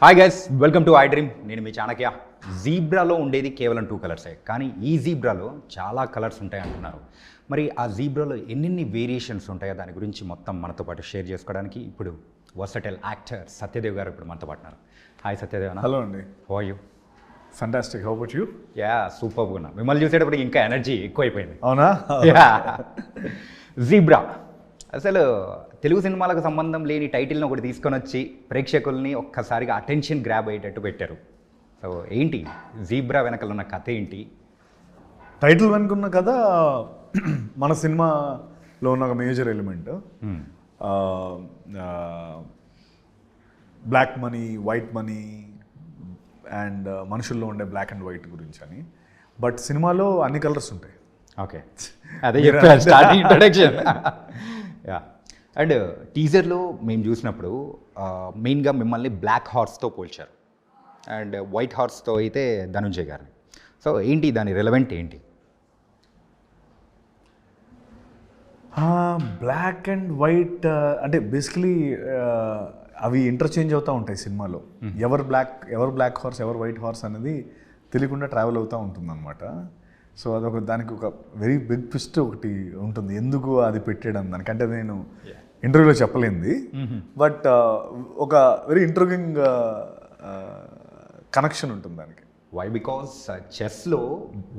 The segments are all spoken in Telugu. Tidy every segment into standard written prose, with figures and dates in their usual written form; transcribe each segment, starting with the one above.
Hi guys, welcome to I dream. నేను మీ చాణక్య. జీబ్రాలో ఉండేది కేవలం 2 కలర్సే, కానీ ఈ జీబ్రాలో చాలా కలర్స్ ఉంటాయి అంటున్నారు. మరి ఆ జీబ్రాలో ఎన్నెన్ని వేరియేషన్స్ ఉంటాయో దాని గురించి మొత్తం మనతో పాటు షేర్ చేసుకోవడానికి ఇప్పుడు వర్సటైల్ యాక్టర్ సత్యదేవ్ గారు ఇప్పుడు మనతో పాటున్నారు. హాయ్ సత్యదేవ్. హలో అండి. How are you? Fantastic. How about you? Yeah, సూపర్గా ఉన్నా. మిమ్మల్ని చూసేటప్పుడు ఇంకా ఎనర్జీ ఎక్కువైపోయింది. అవునా? జీబ్రా అసలు తెలుగు సినిమాలకు సంబంధం లేని టైటిల్ని ఒకటి తీసుకొని వచ్చి ప్రేక్షకుల్ని ఒక్కసారిగా అటెన్షన్ గ్రాబ్ అయ్యేటట్టు పెట్టారు. సో ఏంటి జీబ్రా వెనకాల ఉన్న కథ ఏంటి? టైటిల్ వెనుకున్న కథ మన సినిమాలో ఉన్న ఒక major element, black money, white money and మనుషుల్లో ఉండే బ్లాక్ అండ్ వైట్ గురించి అని. బట్ సినిమాలో అన్ని కలర్స్ ఉంటాయి. ఓకే, అదే చెప్పాను స్టార్టింగ్ ఇంట్రడక్షన్. యా, అండ్ టీజర్లో మేము చూసినప్పుడు మెయిన్గా మిమ్మల్ని బ్లాక్ హార్స్తో పోల్చారు అండ్ వైట్ హార్స్తో అయితే ధనుంజయ్ గారిని. సో ఏంటి దాని రెలవెంట్ ఏంటి? బ్లాక్ అండ్ వైట్ అంటే బేసికలీ అవి ఇంటర్చేంజ్ అవుతూ ఉంటాయి సినిమాలో. ఎవరు బ్లాక్ హార్స్, ఎవరు వైట్ హార్స్ అనేది తెలియకుండా ట్రావెల్ అవుతూ ఉంటుంది అనమాట. సో అదొక దానికి ఒక వెరీ బిగ్ ట్విస్ట్ ఒకటి ఉంటుంది, ఎందుకు అది పెట్టేయడం దానికంటే నేను ఇంటర్వ్యూలో చెప్పలేంది. బట్ ఒక వెరీ ఇంట్రెస్టింగ్ కనెక్షన్ ఉంటుంది దానికి. వై? బికాస్ చెస్లో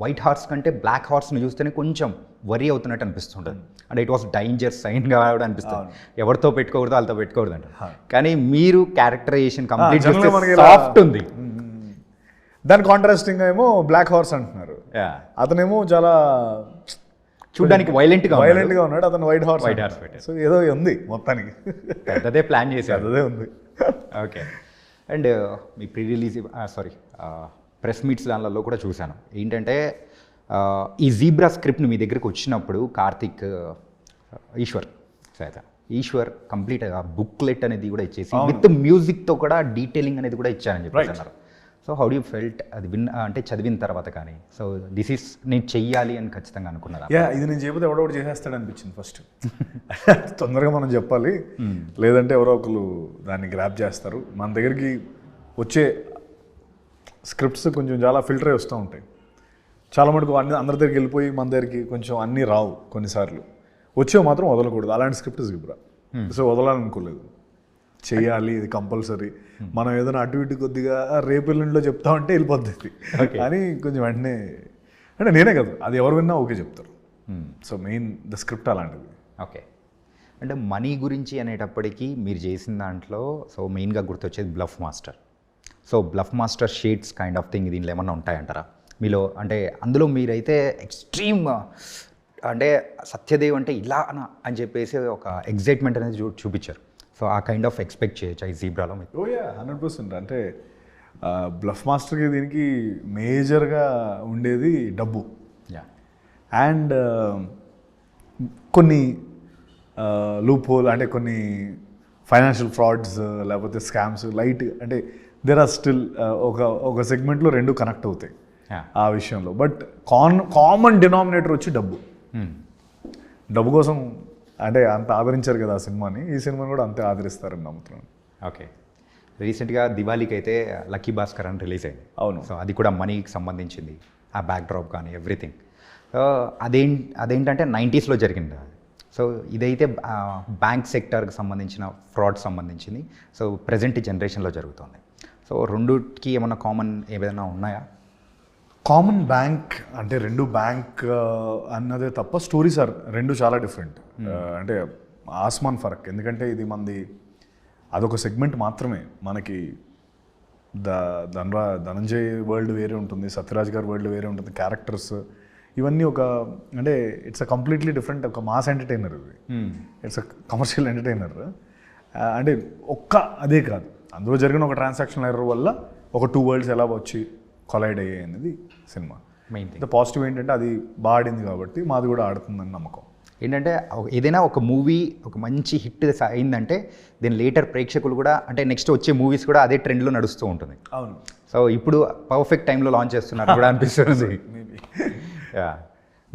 వైట్ హార్స్ కంటే బ్లాక్ హార్స్ని చూస్తేనే కొంచెం వరీ అవుతున్నట్టు అనిపిస్తుంటుంది. అంటే ఇట్ వాస్ డేంజర్ సైన్గా కూడా అనిపిస్తుంది. ఎవరితో పెట్టుకోకూడదు, వాళ్ళతో పెట్టుకోకూడదు అంట. కానీ మీరు క్యారెక్టరైజేషన్ కంప్లీట్ సాఫ్ట్ ఉంది. దాని కాంట్రాస్టింగ్ ఏమో బ్లాక్ హార్స్ అంటున్నారు, అతనేమో చాలా చూడడానికి వైలెంట్గా ఉన్నాడు, అతను వైట్ హార్స్. సో ఏదో ఉంది మొత్తానికి, అదే ప్లాన్ చేశారు, అదే ఉంది. ఓకే. అండ్ మీ ప్రీ రిలీజ్ ప్రెస్ మీట్స్ దానిలో కూడా చూశాను. ఏంటంటే ఈ జీబ్రా స్క్రిప్ట్ని మీ దగ్గరికి వచ్చినప్పుడు కార్తిక్, ఈశ్వర్ కంప్లీట్ బుక్లెట్ అనేది కూడా ఇచ్చేసి విత్ మ్యూజిక్తో కూడా డీటెయిలింగ్ అనేది కూడా ఇచ్చానని చెప్పేసి అన్నారు. So how do you felt అది అంటే చదివిన తర్వాత కానీ? సో దిస్ ఈస్ నేను చెయ్యాలి అని ఖచ్చితంగా అనుకున్నారా? ఇది నేను చెప్పితే ఎవడో చేసేస్తాడు అనిపించింది ఫస్ట్. తొందరగా మనం చెప్పాలి, లేదంటే ఎవరో ఒకరు దాన్ని గ్రాప్ చేస్తారు. మన దగ్గరికి వచ్చే స్క్రిప్ట్స్ కొంచెం చాలా ఫిల్టర్ వస్తూ ఉంటాయి. చాలా మటుకు అందరి దగ్గరికి వెళ్ళిపోయి మన దగ్గరికి కొంచెం అన్నీ రావు. కొన్నిసార్లు వచ్చేవి మాత్రం వదలకూడదు. అలాంటి స్క్రిప్ట్ జీబ్రా. సో వదలాలనుకోలేదు, చెయ్యాలి, ఇది కంపల్సరీ. మనం ఏదైనా అటు ఇటు కొద్దిగా రేపు ఎల్లుండిలో చెప్తా ఉంటే వెళ్ళిపోద్ది అని కొంచెం వెంటనే, అంటే నేనే కదా, అది ఎవరు విన్నా ఓకే చెప్తారు. సో మెయిన్ ద స్క్రిప్ట్ అలాంటిది. ఓకే. అంటే మనీ గురించి అనేటప్పటికీ మీరు చేసిన దాంట్లో సో మెయిన్గా గుర్తొచ్చేది bluff master. So bluff master shades kind of thing దీనిలో ఏమన్నా ఉంటాయంటారా మీలో? అంటే అందులో మీరైతే ఎక్స్ట్రీమ్, అంటే సత్యదేవ్ అంటే ఇలా అని చెప్పేసి ఒక ఎగ్జైట్మెంట్ అనేది చూపించారు. సో ఆ కైండ్ ఆఫ్ ఎక్స్పెక్ట్ చేయొచ్చు ఈ జీబ్రాలో మీకు? 100%. అంటే బ్లఫ్ మాస్టర్కి దీనికి మేజర్గా ఉండేది డబ్బు అండ్ కొన్ని లూప్ హోల్, అంటే కొన్ని ఫైనాన్షియల్ ఫ్రాడ్స్ లేకపోతే స్కామ్స్ లైట్, అంటే దేర్ ఆర్ స్టిల్ ఒక సెగ్మెంట్లో రెండు కనెక్ట్ అవుతాయి ఆ విషయంలో. బట్ కామన్ డినామినేటర్ వచ్చి డబ్బు కోసం అంటే అంత ఆదరించారు కదా ఆ సినిమాని, ఈ సినిమాని కూడా అంతే ఆదరిస్తారని నమ్ముతున్నాను. ఓకే. రీసెంట్గా దివాళీకి అయితే లక్కీ భాస్కర్ అని రిలీజ్ అయింది. అవును. సో అది కూడా మనీకి సంబంధించింది, ఆ బ్యాక్ డ్రాప్ కానీ ఎవ్రీథింగ్. సో అదేంటంటే 90s జరిగింది. సో ఇదైతే బ్యాంక్ సెక్టర్కి సంబంధించిన ఫ్రాడ్ సంబంధించింది. సో ప్రజెంట్ జనరేషన్లో జరుగుతుంది. సో రెండుకి ఏమన్నా కామన్ ఏదైనా ఉన్నాయా? కామన్ బ్యాంక్ అంటే రెండు బ్యాంక్ అన్నదే తప్ప స్టోరీస్ ఆర్ రెండు చాలా డిఫరెంట్. అంటే ఆస్మాన్ ఫరక్. ఎందుకంటే ఇది మనది అదొక సెగ్మెంట్ మాత్రమే. మనకి ధనంజయ్ వరల్డ్ వేరే ఉంటుంది, సత్యరాజ్ గారి వరల్డ్ వేరే ఉంటుంది, క్యారెక్టర్స్ ఇవన్నీ ఒక, అంటే ఇట్స్ అ కంప్లీట్లీ డిఫరెంట్, ఒక మాస్ ఎంటర్టైనర్ ఇది. It's a commercial entertainer. అంటే అదే కాదు, అందులో జరిగిన ఒక ట్రాన్సాక్షన్ ఎర్రర్ వల్ల ఒక 2 వరల్డ్స్ ఎలా వచ్చి కొలైడ్ అయ్యాయి అనేది సినిమా మెయిన్ థింగ్. పాజిటివ్ ఏంటంటే అది బాగా ఆడింది కాబట్టి మాది కూడా ఆడుతుందని నమ్మకం. ఏంటంటే ఏదైనా ఒక మూవీ ఒక మంచి హిట్ అయిందంటే దీని లేటర్ ప్రేక్షకులు కూడా, అంటే నెక్స్ట్ వచ్చే మూవీస్ కూడా అదే ట్రెండ్లో నడుస్తూ ఉంటుంది. అవును. సో ఇప్పుడు పర్ఫెక్ట్ టైంలో లాంచ్ చేస్తున్నారు కూడా అనిపిస్తుంది.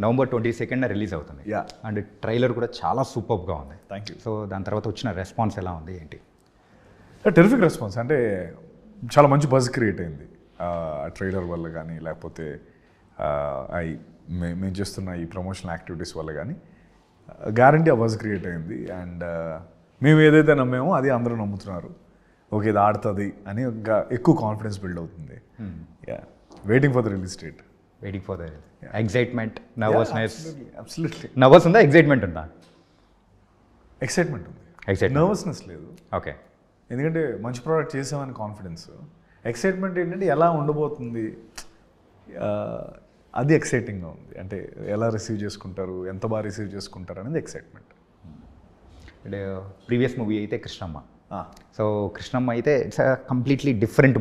November 22nd రిలీజ్ అవుతుంది. అండ్ ట్రైలర్ కూడా చాలా సూపర్గా ఉంది. Thank you. సో దాని తర్వాత వచ్చిన రెస్పాన్స్ ఎలా ఉంది ఏంటి? Terrific response. అంటే చాలా మంచి బజ్ క్రియేట్ అయింది ఆ ట్రైలర్ వల్ల కానీ లేకపోతే మేము చేస్తున్న ఈ ప్రమోషనల్ యాక్టివిటీస్ వల్ల కానీ గ్యారంటీ ఆ బజ్ క్రియేట్ అయింది. అండ్ మేము ఏదైతే నమ్మామో అది అందరూ నమ్ముతున్నారు. ఓకే ఇది ఆడుతుంది అని ఇంకా ఎక్కువ కాన్ఫిడెన్స్ బిల్డ్ అవుతుంది. Waiting for the release date. Waiting for the excitement, nervousness. Absolutely. Nervous ఉందా, ఎక్సైట్మెంట్ ఉందా? ఎక్సైట్మెంట్ ఉంది, ఎక్సైట్మెంట్. నర్వస్నెస్ లేదు. ఓకే. ఎందుకంటే మంచి ప్రోడక్ట్ చేసామని కాన్ఫిడెన్స్. ఎక్సైట్మెంట్ ఏంటంటే ఎలా ఉండబోతుంది, అది ఎక్సైటింగ్గా ఉంది. అంటే ఎలా రిసీవ్ చేసుకుంటారు, ఎంత బాగా రిసీవ్ చేసుకుంటారు అనేది ఎక్సైట్మెంట్. అంటే ప్రీవియస్ మూవీ అయితే కృష్ణమ్మ. సో కృష్ణమ్మ అయితే ఇట్స్ కంప్లీట్లీ డిఫరెంట్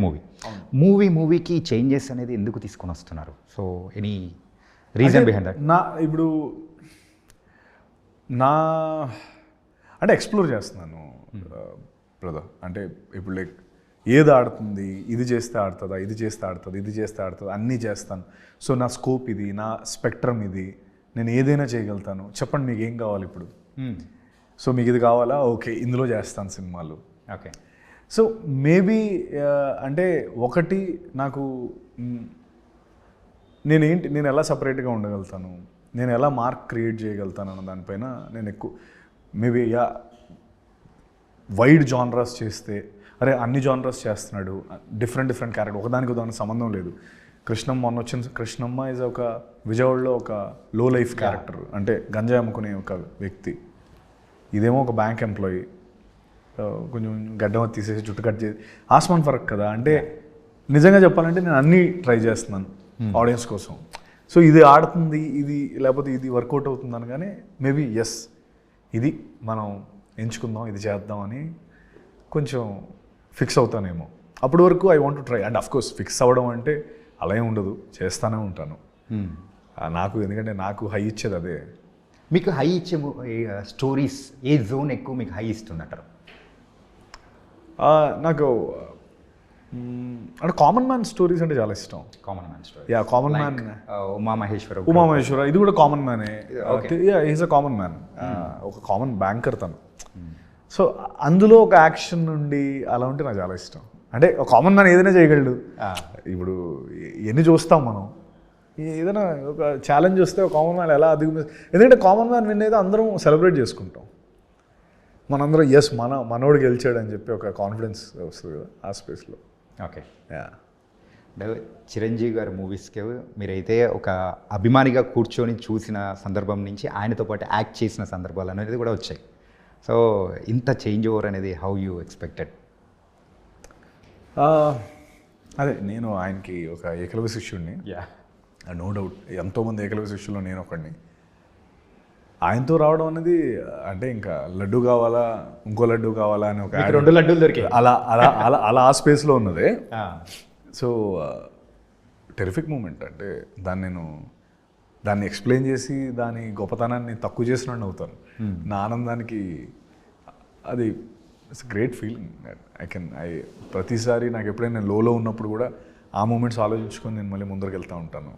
మూవీకి చేంజెస్ అనేది ఎందుకు తీసుకొని వస్తున్నారు? So any reason behind that? ఇప్పుడు అంటే ఎక్స్ప్లోర్ చేస్తున్నాను బ్రదర్. అంటే ఇప్పుడు లైక్ ఏది ఆడుతుంది, ఇది చేస్తే ఆడుతుందా, ఇది చేస్తే ఆడుతుంది, ఇది చేస్తే ఆడుతుంది, అన్నీ చేస్తాను. సో నా స్కోప్ ఇది, నా స్పెక్ట్రమ్ ఇది, నేను ఏదైనా చేయగలుగుతాను. చెప్పండి మీకు ఏం కావాలి ఇప్పుడు. సో మీకు ఇది కావాలా, ఓకే ఇందులో చేస్తాను సినిమాలు. ఓకే. సో మేబీ అంటే ఒకటి నాకు నేను ఎలా సపరేట్గా ఉండగలుగుతాను, నేను ఎలా మార్క్ క్రియేట్ చేయగలుగుతాను అన్న దానిపైన నేను ఎక్కువ మేబీ వైడ్ జానరస్ చేస్తే, అరే అన్ని జానరస్ చేస్తున్నాడు, డిఫరెంట్ క్యారెక్టర్, ఒకదానికి సంబంధం లేదు. కృష్ణమ్మ మొన్న వచ్చిన కృష్ణమ్మ ఈజ్ ఒక విజయవాడలో ఒక లో లైఫ్ క్యారెక్టర్, అంటే గంజాయి అమ్ముకునే ఒక వ్యక్తి. ఇదేమో ఒక బ్యాంక్ ఎంప్లాయీ, కొంచెం గడ్డం తీసేసి జుట్టు కట్ చేసి, ఆస్మాన్ ఫరక్ కదా. అంటే నిజంగా చెప్పాలంటే నేను అన్నీ ట్రై చేస్తున్నాను ఆడియన్స్ కోసం. సో ఇది ఆడుతుంది, ఇది లేకపోతే ఇది వర్కౌట్ అవుతుంది అనగానే మేబీ ఎస్ ఇది మనం ఎంచుకుందాం, ఇది చేద్దాం అని కొంచెం ఫిక్స్ అవుతానేమో. అప్పటి వరకు I want to try. And of course fix అవ్వడం అంటే అలా ఏం ఉండదు, చేస్తూనే ఉంటాను. నాకు ఎందుకంటే నాకు హై ఇచ్చేది అదే. మీకు హై ఇచ్చే స్టోరీస్ ఏ జోన్ ఎక్కువ మీకు హై ఇస్తుందంటారు? నాకు అంటే కామన్ మ్యాన్ స్టోరీస్ అంటే చాలా ఇష్టం. Common man story. Common man. Umamaheswara ఇది కూడా కామన్ మ్యానే. ఈజ్ అ కామన్ మ్యాన్, ఒక కామన్ బ్యాంకర్ తను. సో అందులో ఒక యాక్షన్ నుండి అలా ఉంటే నాకు చాలా ఇష్టం. అంటే ఒక కామన్ మ్యాన్ ఏదైనా చేయగలడు. ఇప్పుడు ఎన్ని చూస్తాం మనం, ఏదైనా ఒక ఛాలెంజ్ వస్తే ఒక కామన్ మ్యాన్ ఎలా ఎందుకంటే కామన్ మ్యాన్ విన్ అయితే అందరం సెలబ్రేట్ చేసుకుంటాం. మనందరం ఎస్ మనోడు గెలిచాడు అని చెప్పి ఒక కాన్ఫిడెన్స్ వస్తుంది కదా ఆ స్పేస్లో. ఓకే. అంటే చిరంజీవి గారి మూవీస్కి మీరైతే ఒక అభిమానిగా కూర్చొని చూసిన సందర్భం నుంచి ఆయనతో పాటు యాక్ట్ చేసిన సందర్భాలు అనేది కూడా వచ్చాయి. సో ఇంత చేంజ్ ఓవర్ అనేది హౌ యూ ఎక్స్పెక్టెడ్? అదే నేను ఆయనకి ఒక ఏకలవ్య శిష్యుడిని, నో డౌట్. ఎంతోమంది ఏకలవ్య శిష్యుల్లో నేను ఒకడిని. ఆయనతో రావడం అనేది అంటే ఇంకా లడ్డు కావాలా, ఇంకో లడ్డు కావాలా అని ఒక 2 లడ్డూలు దొరికాయి. అలా ఆ స్పేస్లో ఉన్నదే. So terrific moment. అంటే దాన్ని ఎక్స్ప్లెయిన్ చేసి దాని గొప్పతనాన్ని తక్కువ చేసినట్టు అవుతాను. నా ఆనందానికి అది ఇట్స్ గ్రేట్ ఫీలింగ్. ప్రతిసారి నాకు ఎప్పుడైనా నేను లోలో ఉన్నప్పుడు కూడా ఆ మూమెంట్స్ ఆలోచించుకొని నేను మళ్ళీ ముందరికి వెళ్తూ ఉంటాను.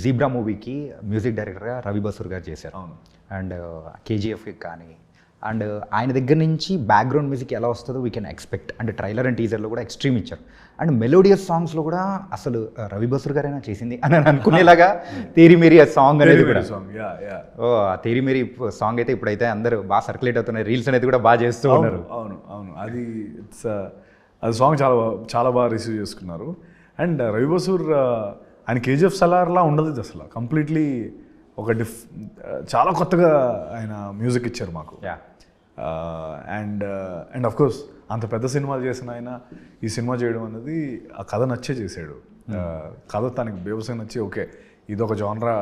జీబ్రా మూవీకి మ్యూజిక్ డైరెక్టర్గా రవి బసూర్ గారు చేశారు. అవును. అండ్ కేజీఎఫ్కి కానీ, అండ్ ఆయన దగ్గర నుంచి బ్యాక్గ్రౌండ్ మ్యూజిక్ ఎలా వస్తుందో వీ కెన్ ఎక్స్పెక్ట్. అంటే ట్రైలర్ అండ్ టీజర్లో కూడా ఎక్స్ట్రీమ్ ఇచ్చారు. అండ్ మెలోడియస్ సాంగ్స్లో కూడా అసలు రవి బసూర్ గారైనా చేసింది అని అనుకునేలాగా తేరీ మేరీ సాంగ్ అనేది కూడా. ఆ తేరీ మేరీ సాంగ్ అయితే ఇప్పుడైతే అందరూ బాగా సర్క్యులేట్ అవుతున్నాయి, రీల్స్ అనేది కూడా బాగా చేస్తూ ఉన్నారు. అవును అది సాంగ్ చాలా బాగా రిసీవ్ చేసుకున్నారు. అండ్ రవి బసూర్ ఆయన కేజీఎఫ్ సలార్లా ఉండదు ఇది అసలు. కంప్లీట్లీ ఒక చాలా కొత్తగా ఆయన మ్యూజిక్ ఇచ్చారు మాకు. అండ్ అఫ్ కోర్స్ అంత పెద్ద సినిమాలు చేసిన ఆయన ఈ సినిమా చేయడం అనేది ఆ కథ నచ్చే చేశాడు. కథ తనకి బేవసం నచ్చి ఓకే ఇదొక జానరా,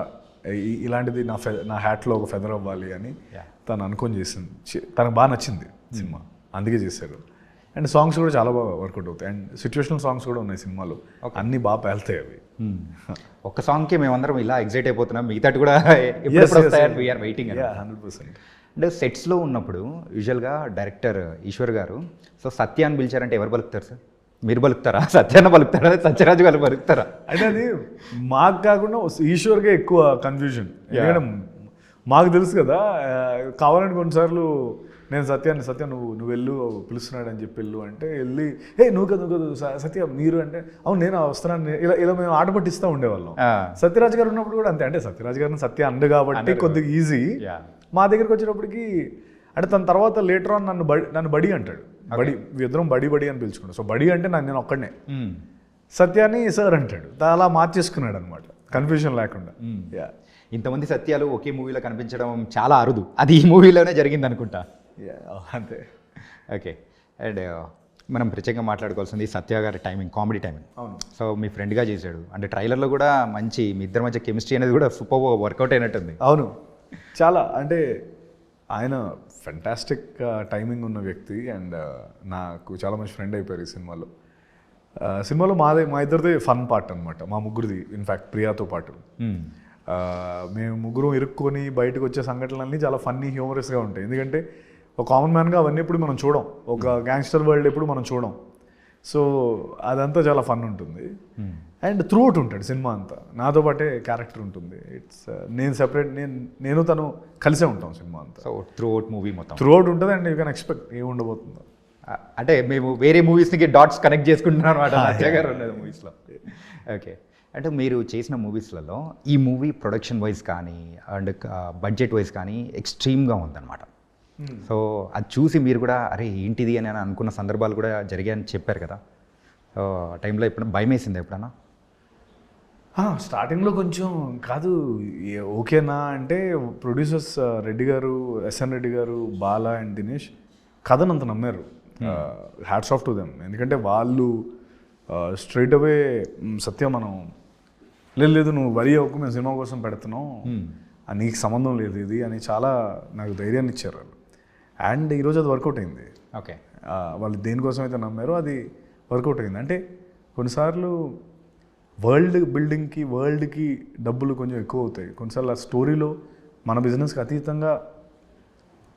ఇలాంటిది నా హ్యాట్లో ఒక ఫెదర్ అవ్వాలి అని తను అనుకొని చేసింది. తనకు బాగా నచ్చింది సినిమా, అందుకే చేశాడు. అండ్ సాంగ్స్ కూడా చాలా బాగా వర్కౌట్ అవుతాయి. అండ్ సిచ్యువేషనల్ సాంగ్స్ కూడా ఉన్నాయి సినిమాలో, అన్నీ బాగా పేలుతాయి అవి. ఒక్క సాంగ్కి మేమందరం ఇలా ఎగ్జైట్ అయిపోతున్నాం, మిగతాటి కూడా వీఆర్ వెయిటింగ్. 100%. అంటే సెట్స్లో ఉన్నప్పుడు యూజువల్గా డైరెక్టర్ ఈశ్వర్ గారు సో సత్య అని పిలిచారంటే ఎవరు పలుకుతారు సార్? మీరు పలుకుతారా, సత్యాన్న పలుకుతారా, సత్యరాజు గారు పలుకుతారా? అయితే అది మాకు కాకుండా ఈశ్వర్గా ఎక్కువ కన్ఫ్యూజన్. ఎందుకంటే మాకు తెలుసు కదా, కావాలని కొన్నిసార్లు నేను సత్య నువ్వు వెళ్ళు పిలుస్తున్నాడు అని చెప్పి వెళ్ళు అంటే వెళ్ళి నువ్వు కదా సత్య మీరు అంటే అవును నేను వస్తున్నాను ఇలా మేము ఆట పట్టిస్తూ ఉండేవాళ్ళం. సత్యరాజ్ గారు ఉన్నప్పుడు కూడా అంతే, అంటే సత్యరాజ్ గారిని సత్య అండు కాబట్టి కొద్దిగా ఈజీ. మా దగ్గరికి వచ్చేటప్పటికి అంటే తన తర్వాత లేటర్ ఆన్ నన్ను బడి అంటాడు. బడి ఇద్దరం బడి అని పిలుచుకుంటాం. సో బడి అంటే నేను ఒక్కడనే, సత్యాన్ని సార్ అంటాడు. అలా మార్చేసుకున్నాడు అనమాట, కన్ఫ్యూజన్ లేకుండా. ఇంతమంది సత్యాలు ఒకే మూవీలో కనిపించడం చాలా అరుదు, అది ఈ మూవీలోనే జరిగింది అనుకుంటా. అంతే. ఓకే. అండ్ మనం ప్రత్యేకంగా మాట్లాడుకోవాల్సింది సత్య గారి టైమింగ్, కామెడీ టైమింగ్. అవును. సో మీ ఫ్రెండ్గా చేశాడు, అంటే ట్రైలర్లో కూడా మంచి మీ ఇద్దరి మధ్య కెమిస్ట్రీ అనేది కూడా సూపర్ వర్కౌట్ అయినట్టుంది. అవును, చాలా. అంటే ఆయన ఫెంటాస్టిక్ టైమింగ్ ఉన్న వ్యక్తి అండ్ నాకు చాలా మంచి ఫ్రెండ్ అయిపోయారు ఈ సినిమాలో. సినిమాలో మా ఇద్దరిది ఫన్ పార్ట్ అనమాట, మా ముగ్గురిది. ఇన్ఫ్యాక్ట్ ప్రియాతో పాటు మేము ముగ్గురం ఇరుక్కొని బయటకు వచ్చే సంఘటనలన్నీ చాలా ఫన్నీ హ్యూమరస్గా ఉంటాయి. ఎందుకంటే ఒక కామన్ మ్యాన్గా అవన్నీ ఎప్పుడు మనం చూడం, ఒక గ్యాంగ్స్టర్ వరల్డ్ ఎప్పుడు మనం చూడం. సో అదంతా చాలా ఫన్ ఉంటుంది. అండ్ త్రూ అవుట్ ఉంటాడు సినిమా అంతా, నాతో పాటే క్యారెక్టర్ ఉంటుంది. ఇట్స్ నేను సెపరేట్, నేను తను కలిసే ఉంటాం సినిమా అంతా. సో త్రూ అవుట్ మూవీ మొత్తం త్రూ అవుట్ ఉంటుంది. అండ్ యూ కెన్ ఎక్స్పెక్ట్ ఏమి ఉండబోతుందో. అంటే మేము వేరే మూవీస్కి డాట్స్ కనెక్ట్ చేసుకుంటున్నాం అనమాట సత్య గారు ఉండేది మూవీస్లో. ఓకే. అంటే మీరు చేసిన మూవీస్లలో ఈ మూవీ ప్రొడక్షన్ వైజ్ కానీ అండ్ బడ్జెట్ వైజ్ కానీ ఎక్స్ట్రీమ్గా ఉందన్నమాట. సో అది చూసి మీరు కూడా అరే ఏంటిది అని అనుకున్న సందర్భాలు కూడా జరిగాయని చెప్పారు కదా. సో ఆ టైంలో ఎప్పుడైనా భయం వేసింది ఎప్పుడన్నా? స్టార్టింగ్లో కొంచెం కాదు ఓకేనా అంటే ప్రొడ్యూసర్స్ రెడ్డి గారు, ఎస్ఎన్ రెడ్డి గారు, బాలా అండ్ దినేష్ కథను అంత నమ్మారు. Hats off to them. ఎందుకంటే వాళ్ళు స్ట్రైట్ అవే సత్య మనం లేదు నువ్వు వరి అవ్వకు, మేము సినిమా కోసం పెడుతున్నాం, నీకు సంబంధం లేదు ఇది అని చాలా నాకు ధైర్యాన్ని ఇచ్చారు వాళ్ళు. అండ్ ఈరోజు అది వర్కౌట్ అయింది. ఓకే. వాళ్ళు దేనికోసం అయితే నమ్మారో అది వర్కౌట్ అయింది. అంటే కొన్నిసార్లు వరల్డ్ బిల్డింగ్కి వరల్డ్కి డబ్బులు కొంచెం ఎక్కువ అవుతాయి. కొన్నిసార్లు ఆ స్టోరీలో మన బిజినెస్కి అతీతంగా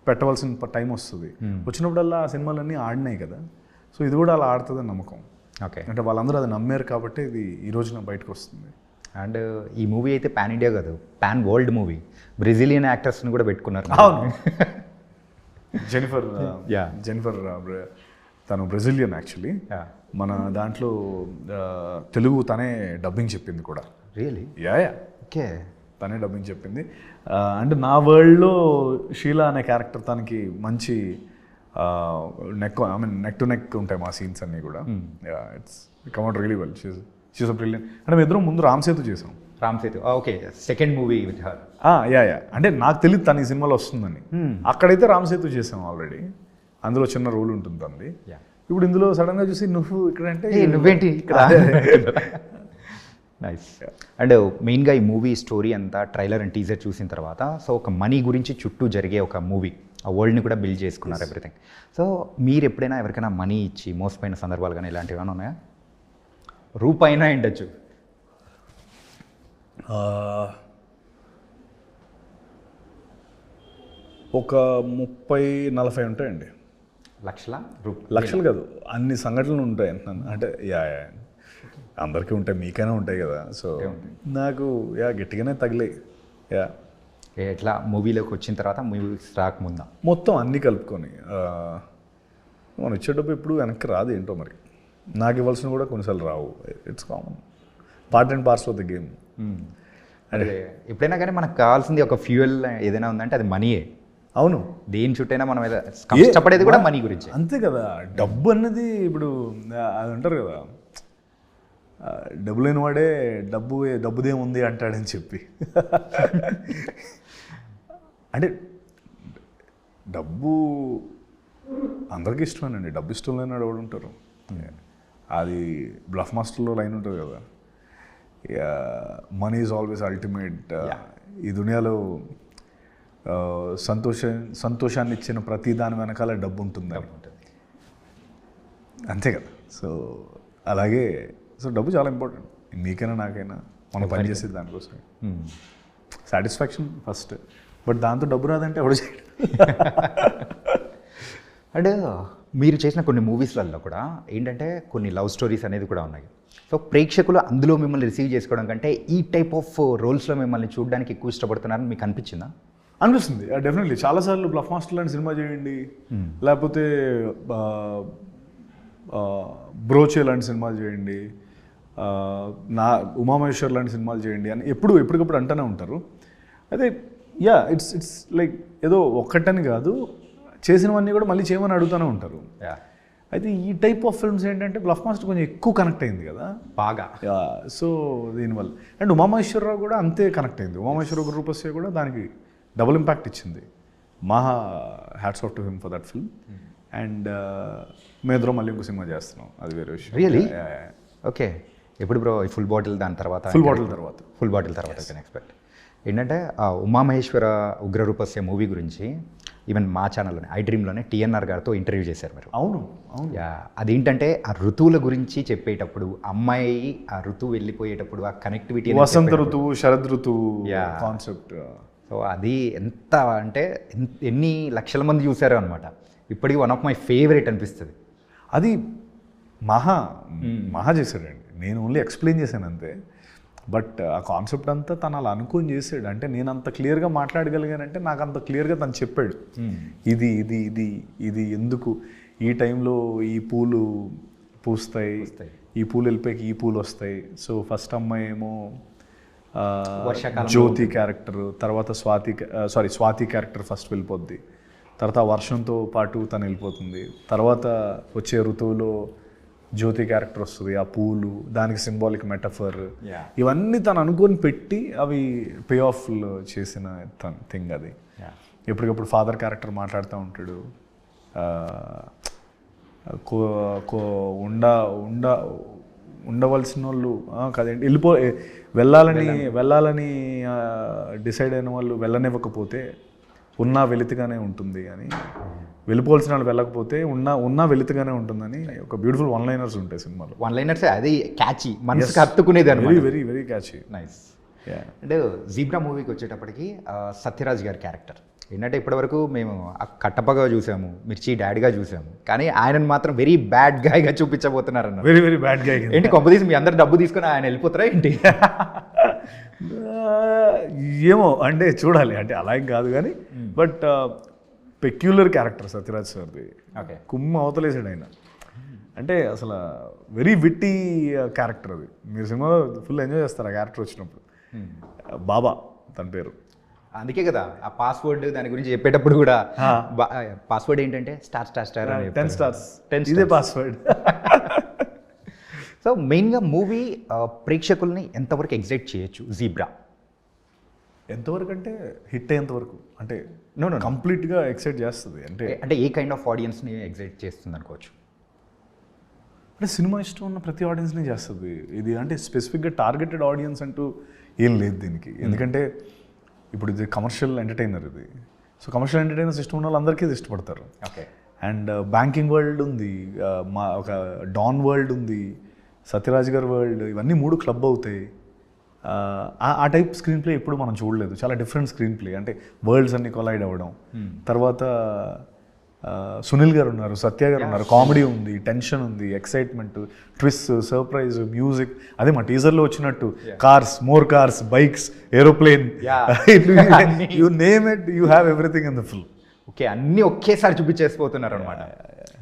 పెట్టవలసిన టైం వస్తుంది. వచ్చినప్పుడల్లా ఆ సినిమాలన్నీ ఆడినాయి కదా. సో ఇది కూడా అలా ఆడుతుందని నమ్మకం. ఓకే. అంటే వాళ్ళందరూ అది నమ్మారు కాబట్టి ఇది ఈ రోజున బయటకు వస్తుంది. అండ్ ఈ మూవీ అయితే పాన్ ఇండియా కాదు, పాన్ వరల్డ్ మూవీ. బ్రెజిలియన్ యాక్టర్స్ని కూడా పెట్టుకున్నారు. అవును. జెనిఫర్ తను బ్రెజిలియన్ యాక్చువల్లీ. మన దాంట్లో తెలుగు తనే డబ్బింగ్ చెప్పింది కూడా. రియలీ? యా. ఓకే. తనే డబ్బింగ్ చెప్పింది. అంటే నా వరల్డ్లో షీలా అనే క్యారెక్టర్ తనకి మంచి నెక్ టు నెక్ ఉంటాయి మా సీన్స్ అన్నీ కూడా. It's come out really well. She's brilliant. అంటే మేము ఇద్దరం ముందు రామ్ సేతు చేసాం. Ram Setu, okay. Second movie with her. Yeah. అంటే నాకు తెలియదు తను ఈ సినిమాలో వస్తుందని. అక్కడైతే రామ్ సేతు చేసాం ఆల్రెడీ, అందులో చిన్న రోల్ ఉంటుంది తనది. ఇప్పుడు ఇందులో సడన్గా చూసి నువ్వు ఇక్కడ అంటే నువ్వేంటి ఇక్కడ. నైస్. అండ్ మెయిన్గా ఈ మూవీ స్టోరీ అంతా ట్రైలర్ అండ్ టీజర్ చూసిన తర్వాత సో ఒక మనీ గురించి చుట్టూ జరిగే ఒక మూవీ, ఆ వరల్డ్ని కూడా బిల్డ్ చేసుకున్నారు ఎవ్రీథింగ్. సో మీరు ఎప్పుడైనా ఎవరికైనా మనీ ఇచ్చి మోసపోయిన సందర్భాలు కానీ ఇలాంటివి ఏమైనా ఉన్నాయా? రూపాయినా ఉండొచ్చు. ఒక 30-40 ఉంటాయండి. లక్షలు కాదు, అన్ని సంఘటనలు ఉంటాయి అంటున్నాను. అంటే అందరికీ ఉంటాయి, మీకైనా ఉంటాయి కదా. సో నాకు గట్టిగానే తగిలే. ఎట్లా మూవీలోకి వచ్చిన తర్వాత మూవీస్ రాకముందా మొత్తం అన్నీ కలుపుకొని మనం ఇచ్చేటప్పుడు ఎప్పుడు వెనక్కి రాదు ఏంటో మరి. నాకు ఇవ్వాల్సిన కూడా కొన్నిసార్లు రావు. It's common, part and parcel of the game. అంటే ఎప్పుడైనా కానీ మనకు కావాల్సింది ఒక ఫ్యూయల్ ఏదైనా ఉందంటే అది మనీయే. అవును, దేని చుట్టైనా మనం కష్టపడేది కూడా మనీ గురించి. అంతే కదా. డబ్బు అన్నది ఇప్పుడు అది అంటారు కదా, డబ్బు లేని వాడే డబ్బుదేముంది అంటాడని చెప్పి. అంటే డబ్బు అందరికీ ఇష్టమేనండి, డబ్బు ఇష్టం లేని వాడు ఉంటారు. అది బ్లఫ్ మాస్టర్లో లైన్ ఉంటుంది కదా, మనీ ఈజ్ ఆల్వేస్ అల్టిమేట్. ఈ దునియాలో సంతోషాన్ని ఇచ్చిన ప్రతి దాని వెనకాల డబ్బు ఉంటుంది. అంతే కదా. సో అలాగే సో డబ్బు చాలా ఇంపార్టెంట్, మీకైనా నాకైనా. మనం పనిచేసేది దానికోసం. సాటిస్ఫాక్షన్ ఫస్ట్, బట్ దాంతో డబ్బు రాదంటే ఎవడు చేయడు. అండ్ మీరు చేసిన కొన్ని మూవీస్లలో కూడా ఏంటంటే కొన్ని లవ్ స్టోరీస్ అనేది కూడా ఉన్నాయి. సో ప్రేక్షకులు అందులో మిమ్మల్ని రిసీవ్ చేసుకోవడం కంటే ఈ టైప్ ఆఫ్ రోల్స్లో మిమ్మల్ని చూడడానికి ఎక్కువ ఇష్టపడుతున్నారని మీకు అనిపించిందా? అనిపిస్తుంది డెఫినెట్లీ చాలాసార్లు బ్లఫ్ మాస్టర్ లాంటి సినిమా చేయండి, లేకపోతే బ్రోచే లాంటి సినిమాలు చేయండి, నా ఉమామహేశ్వర్ లాంటి సినిమాలు చేయండి అని ఎప్పటికప్పుడు అంటూనే ఉంటారు. అయితే ఇట్స్ లైక్ ఏదో ఒక్కటని కాదు, చేసినవన్నీ కూడా మళ్ళీ చేయమని అడుగుతూనే ఉంటారు. అయితే ఈ టైప్ ఆఫ్ ఫిల్మ్స్ ఏంటంటే బ్లఫ్ మాస్టర్ కొంచెం ఎక్కువ కనెక్ట్ అయింది కదా బాగా. సో దీనివల్ల అండ్ ఉమామహేశ్వరరావు కూడా అంతే కనెక్ట్ అయింది. ఉమామహేశ్వర రూపస్య కూడా దానికి డబుల్ ఇంపాక్ట్ ఇచ్చింది. మహా hats off to him for that film. And మేద్రో మళ్ళీ ఇంకో సినిమా చేస్తున్నాం, అది వేరే విషయం. రియలీ? ఓకే. ఎప్పుడు బ్రో ఫుల్ బాటిల్ దాని తర్వాత? ఫుల్ బాటిల్ తర్వాత కెన్ ఎక్స్పెక్ట్. ఏంటంటే ఉమామహేశ్వర ఉగ్రరూపస్య మూవీ గురించి ఈవెన్ మా ఛానల్లోనే ఐ డ్రీమ్లోనే టీఎన్ఆర్ గారితో ఇంటర్వ్యూ చేశారు మీరు. అవును. అదేంటంటే ఆ ఋతువుల గురించి చెప్పేటప్పుడు, అమ్మాయి ఆ ఋతువు వెళ్ళిపోయేటప్పుడు ఆ కనెక్టివిటీ, వసంత ఋతువు, శరద్ ఋతువు కాన్సెప్ట్. సో అది ఎంత అంటే ఎన్ని లక్షల మంది చూసారు అనమాట. ఇప్పటికీ వన్ ఆఫ్ మై ఫేవరెట్ అనిపిస్తుంది. అది మహా చేశాడండి. నేను ఓన్లీ ఎక్స్ప్లెయిన్ చేశాను అంతే. బట్ ఆ కాన్సెప్ట్ అంతా తను అలా అనుకొని చేసాడు. అంటే నేను అంత క్లియర్గా మాట్లాడగలిగానంటే నాకు అంత క్లియర్గా తను చెప్పాడు. ఇది ఇది ఇది ఇది ఎందుకు ఈ టైంలో ఈ పూలు పూస్తాయి, ఈ పూలు వెళ్ళిపోయి ఈ పూలు వస్తాయి. సో ఫస్ట్ అమ్మాయి ఏమో జ్యోతి క్యారెక్టర్, తర్వాత స్వాతి క్యారెక్టర్ ఫస్ట్ వెళ్ళిపోద్ది, తర్వాత వర్షంతో పాటు తను వెళ్ళిపోతుంది, తర్వాత వచ్చే ఋతువులో జ్యోతి క్యారెక్టర్ వస్తుంది, ఆ పూలు దానికి సింబాలిక్ మెటఫర్. ఇవన్నీ తను అనుకొని పెట్టి అవి పే ఆఫ్లో చేసిన థింగ్ అది. ఎప్పటికప్పుడు ఫాదర్ క్యారెక్టర్ మాట్లాడుతూ ఉంటాడు, ఉండవలసిన వాళ్ళు కదేంటి వెళ్ళాలని డిసైడ్ అయిన వాళ్ళు వెళ్ళనివ్వకపోతే ఉన్నా వెలితిగానే ఉంటుంది అని, వెళ్ళిపోవాల్సిన వాళ్ళు వెళ్ళకపోతే ఉన్నా వెలితిగానే ఉంటుందని ఒక బ్యూటిఫుల్ వన్ లైనర్స్ ఉంటాయి సినిమాలో. వన్ లైనర్స్ అది క్యాచీ, మనసుకి హత్తుకునేది అనమాట. Very very very catchy. Nice. అంటే జీబ్రా మూవీకి వచ్చేటప్పటికి సత్యరాజ్ గారి క్యారెక్టర్ ఏంటంటే ఇప్పటివరకు మేము కట్టపగా చూసాము, మిర్చి డాడీగా చూసాము, కానీ ఆయనను మాత్రం వెరీ బ్యాడ్ గాయ్గా చూపించబోతున్నారు అన్న. Very very bad guy. ఏంటి కొంపదీసి మీ అందరు డబ్బు తీసుకుని ఆయన వెళ్ళిపోతారా ఏంటి? ఏమో అంటే చూడాలి, అంటే అలా ఏం కాదు కానీ బట్ పెక్యులర్ క్యారెక్టర్ సత్యరాజ్ సార్ది. ఓకే. కుమ్మ అవతలేసాడు ఆయన. అంటే అసలు వెరీ విట్టి క్యారెక్టర్ అది. మీరు సినిమాలో ఫుల్ ఎంజాయ్ చేస్తారు ఆ క్యారెక్టర్ వచ్చినప్పుడు. బాబా తన పేరు. అందుకే కదా ఆ పాస్వర్డ్ దాని గురించి చెప్పేటప్పుడు కూడా పాస్వర్డ్ ఏంటంటే స్టార్ స్టార్ స్టార్ 10 stars ఇదే పాస్వర్డ్. సో మెయిన్గా మూవీ ప్రేక్షకుల్ని ఎంతవరకు ఎగ్జైట్ చేయొచ్చు జీబ్రా? ఎంతవరకు అంటే హిట్ అయ్యేంతవరకు, అంటే కంప్లీట్గా ఎక్సైట్ చేస్తుంది. అంటే ఏ కైండ్ ఆఫ్ ఆడియన్స్ని ఎగ్జైట్ చేస్తుంది అనుకోవచ్చు? అంటే సినిమా ఇష్టం ఉన్న ప్రతి ఆడియన్స్ని చేస్తుంది ఇది. అంటే స్పెసిఫిక్గా టార్గెటెడ్ ఆడియన్స్ అంటూ ఏం లేదు దీనికి. ఎందుకంటే ఇప్పుడు ఇది కమర్షియల్ ఎంటర్టైనర్ ఇది. సో కమర్షియల్ ఎంటర్టైనర్స్ ఇష్టం ఉన్న వాళ్ళందరికీ ఇది ఇష్టపడతారు. ఓకే. అండ్ బ్యాంకింగ్ వరల్డ్ ఉంది, ఒక డాన్ వరల్డ్ ఉంది, సత్యరాజ్ గారి వరల్డ్, ఇవన్నీ 3 క్లబ్ అవుతాయి. ఆ టైప్ స్క్రీన్ ప్లే ఎప్పుడు మనం చూడలేదు. చాలా డిఫరెంట్ స్క్రీన్ ప్లే, అంటే వరల్డ్స్ అన్ని కొలైడ్ అవ్వడం. తర్వాత సునీల్ గారు ఉన్నారు, సత్య గారు ఉన్నారు, కామెడీ ఉంది, టెన్షన్ ఉంది, ఎక్సైట్మెంట్, ట్విస్ట్, సర్ప్రైజ్, మ్యూజిక్. అదే మా టీజర్లో వచ్చినట్టు cars, more cars, bikes, aeroplane, you name it, you have everything in the film. Okay, అన్నీ ఒకేసారి చూపించేసిపోతున్నారు అనమాట.